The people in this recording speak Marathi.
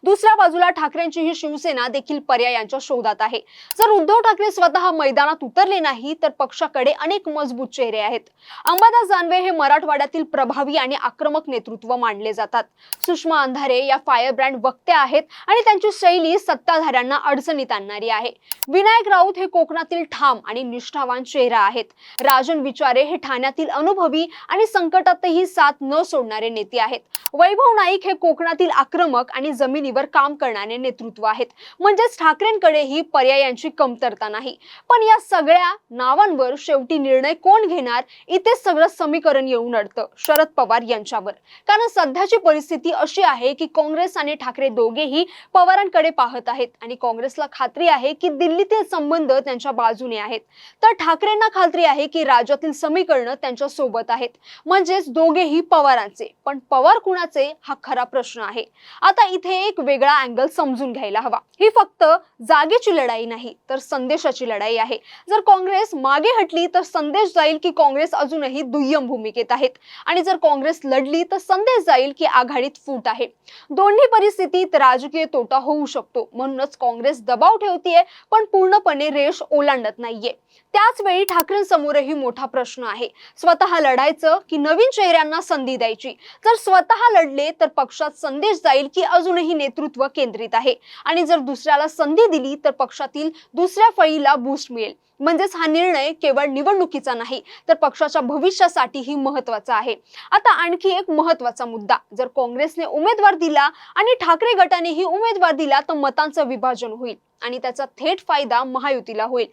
दुसऱ्या बाजूला ठाकरेंची ही शिवसेना देखील पर्यायांच्या शोधात आहे। जर उद्धव ठाकरे स्वतः मैदानात उतरले नाही तर पक्षाकडे अनेक मजबूत चेहरे आहेत। अंबादास दानवे हे मराठवाड्यातील प्रभावी आणि आक्रमक नेतृत्व मानले जातात। सुषमा अंधारे या फायर ब्रँड वक्त्या आहेत आणि त्यांची शैली सत्ताधाऱ्यांना अडचणीत आणणारी आहे। विनायक राऊत हे कोकणातील ठाम आणि निष्ठावान चेहरा आहेत। राजन विचारे हे ठाण्यातील अनुभवी आणि संकटातही साथ न सोडणारे नेते आहेत। वैभव नाईक हे कोकणातील आक्रमक आणि जमिनीवर काम करणारे नेतृत्व आहेत। म्हणजेच ठाकरेंकडेही पर्यायांची कमतरता नाही। पण या सगळ्या नावांवर शेवटी निर्णय कोण घेणार इथे सगळं समीकरण येऊन अडतं शरद पवार यांच्यावर। कारण सध्याची परिस्थिती अशी आहे की काँग्रेस आणि ठाकरे दोघेही पवारांकडे पाहत आहेत आणि काँग्रेसला खात्री आहे की दिल्लीतील संबंध त्यांच्या बाजूने आहेत, तर ठाकरेंना खात्री आहे की राज्यातील समीकरण त्यांच्या सोबत आहेत। म्हणजेच दोघेही पवारांचे, पण पवार कुणाचे हा खरा प्रश्न आहे। आता इथे एक वेगळा अँगल समजून घ्यायला हवा। ही फक्त जागेची लढाई नाही तर संदेशाची लढाई आहे। जर काँग्रेस मागे हटली तर संदेश जाईल की काँग्रेस अजूनही दुय्यम भूमिकेत आहेत आणि जर काँग्रेस लढली तर संदेश जाईल की आघाडीत फूट आहे। दोन्ही परिस्थितीत राजकीय तोटा होऊ शकतो। म्हणूनच काँग्रेस दबाव ठेवतीये पण पूर्णपणे रेष ओलांडत नाहीये। त्याच वेळी ठाकरेंसमोरही मोठा प्रश्न आहे, स्वतः लढायचं की नवीन चेहऱ्यांना संधी द्यायची। जर स्वतः लढले तर पक्षात संदेश जाईल की अजूनही नेतृत्व केंद्रित आहे आणि जर दुसऱ्याला संधी दिली तर पक्षातील दुसऱ्या फळीला बूस्ट मिळेल। म्हणजेच हा निर्णय केवळ निवडणुकीचा नाही तर पक्षाच्या भविष्यासाठीही महत्त्वाचा आहे। आता आणखी एक महत्त्वाचा मुद्दा, जर काँग्रेसने उमेदवार दिला आणि ठाकरे गटानेही उमेदवार दिला तर मतांचं विभाजन होईल आणि त्याचा थेट फायदा महायुतीला होईल।